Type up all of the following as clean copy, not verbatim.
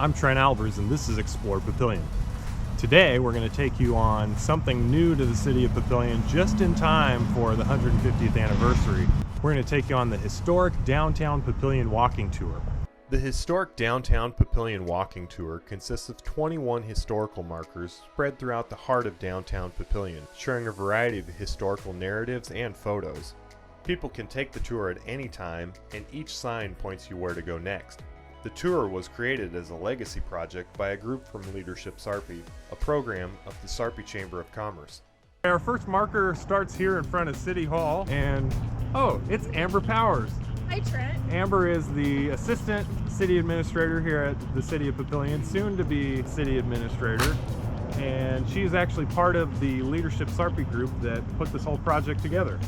I'm Trent Albers and this is Explore Papillion. Today we're going to take you on something new to the city of Papillion just in time for the 150th anniversary. We're going to take you on the historic Downtown Papillion walking tour. The historic Downtown Papillion walking tour consists of 21 historical markers spread throughout the heart of downtown Papillion, sharing a variety of historical narratives and photos. People can take the tour at any time, and each sign points you where to go next. The tour was created as a legacy project by a group from Leadership Sarpy, a program of the Sarpy Chamber of Commerce. Our first marker starts here in front of City Hall, and it's Amber Powers. Hi, Trent. Amber is the Assistant City Administrator here at the City of Papillion, soon to be City Administrator, and she's actually part of the Leadership Sarpy group that put this whole project together.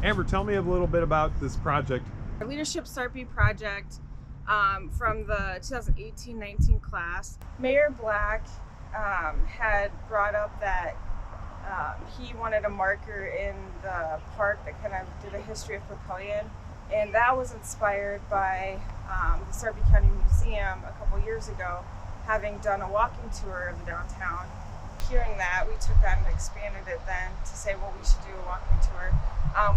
Amber, tell me a little bit about this project. Our Leadership Sarpy project from the 2018-19 class, Mayor Black had brought up that he wanted a marker in the park that kind of did a history of Papillion. And that was inspired by the Sarpy County Museum a couple years ago, having done a walking tour of the downtown. Hearing that, we took that and expanded it then to say, well, we should do a walking tour.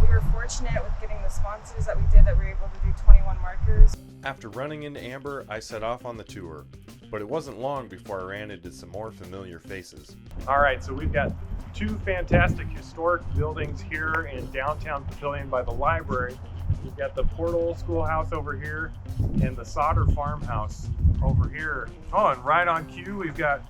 We were fortunate with getting the sponsors that we did that we were able to do 21 markers. After running into Amber, I set off on the tour, but it wasn't long before I ran into some more familiar faces. All right, so we've got two fantastic historic buildings here in downtown Papillion by the library. We've got the Portal Schoolhouse over here and the Sauter Farmhouse over here. Oh, and right on cue, we've got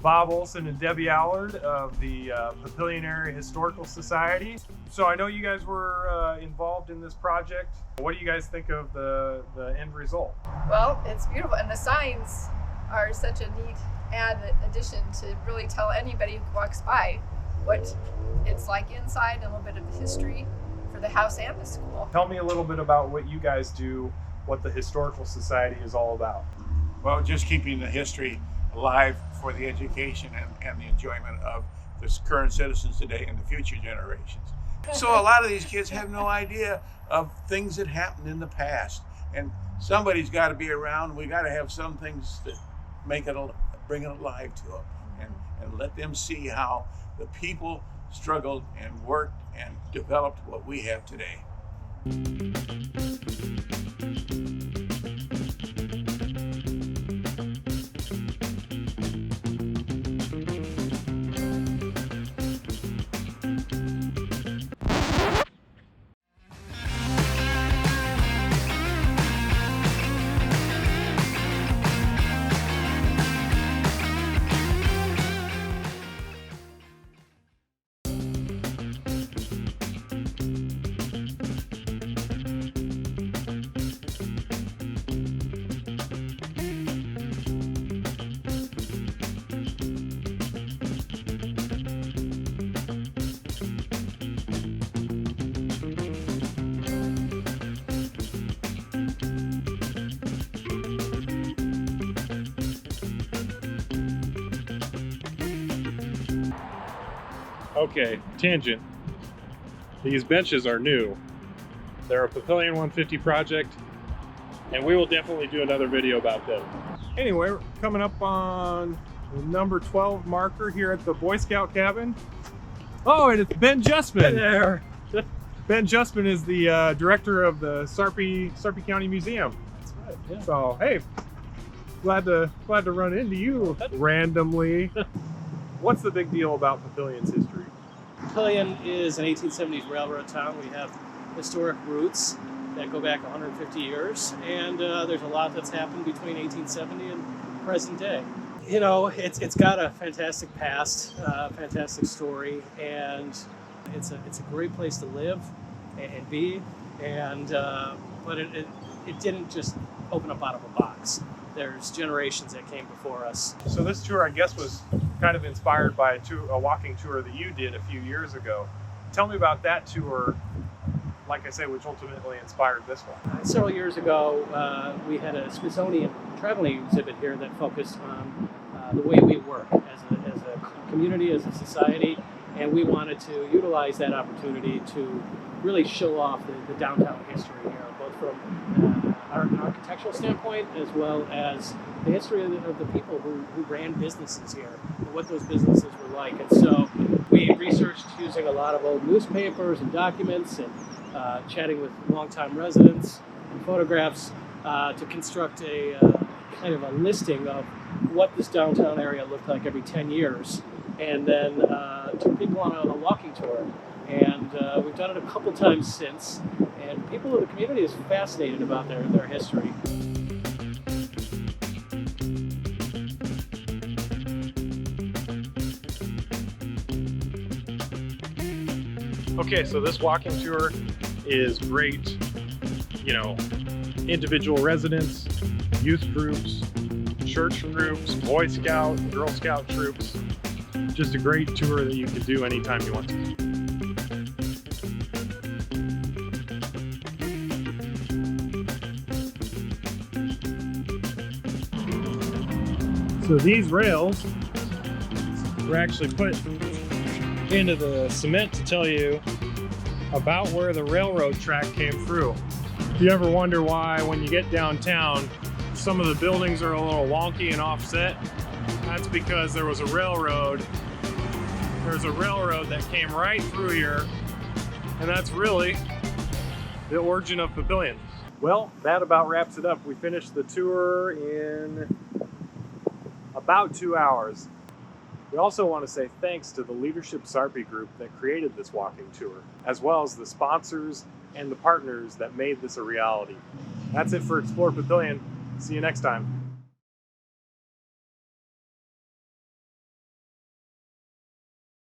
Bob Olson and Debbie Allard of the Papillion Area Historical Society. So I know you guys were involved in this project. What do you guys think of the end result? Well, it's beautiful, and the signs are such a neat addition to really tell anybody who walks by what it's like inside and a little bit of the history for the house and the school. Tell me a little bit about what you guys do, what the Historical Society is all about. Well, just keeping the history alive for the education and the enjoyment of the current citizens today and the future generations. So a lot of these kids have no idea of things that happened in the past, and somebody's got to be around. We got to have some things that bring it alive to them and let them see how the people struggled and worked and developed what we have today. Okay, tangent. These benches are new. They're a Papillion 150 project, and we will definitely do another video about them. Anyway, we're coming up on the number 12 marker here at the Boy Scout cabin. Oh, and it's Ben Justman. There. Ben Justman is the director of the Sarpy County Museum. That's right, yeah. So, hey, glad to run into you randomly. What's the big deal about Papillion's history? Papillion is an 1870s railroad town. We have historic roots that go back 150 years, and there's a lot that's happened between 1870 and present day. You know, it's got a fantastic past, fantastic story, and it's a great place to live and be. And but it didn't just open up out of a box. There's generations that came before us. So this tour, I guess, was kind of inspired by a walking tour that you did a few years ago. Tell me about that tour, like I say, which ultimately inspired this one. Several years ago, we had a Smithsonian traveling exhibit here that focused on the way we work as a community, as a society, and we wanted to utilize that opportunity to really show off the downtown history here, both from our architectural architectural standpoint, as well as the history of the people who ran businesses here and what those businesses were like. And so we researched using a lot of old newspapers and documents and chatting with longtime residents and photographs to construct a kind of a listing of what this downtown area looked like every 10 years. And then took people on a walking tour. And we've done it a couple times since. And people in the community is fascinated about their history. Okay, so this walking tour is great, you know, individual residents, youth groups, church groups, Boy Scout, Girl Scout troops. Just a great tour that you can do anytime you want to. So these rails were actually put into the cement to tell you about where the railroad track came through. If you ever wonder why when you get downtown some of the buildings are a little wonky and offset, that's because there was a railroad. There's a railroad that came right through here, and that's really the origin of Papillion. Well, that about wraps it up. We finished the tour in about 2 hours. We also want to say thanks to the Leadership Sarpy group that created this walking tour, as well as the sponsors and the partners that made this a reality. That's it for Explore Papillion. See you next time.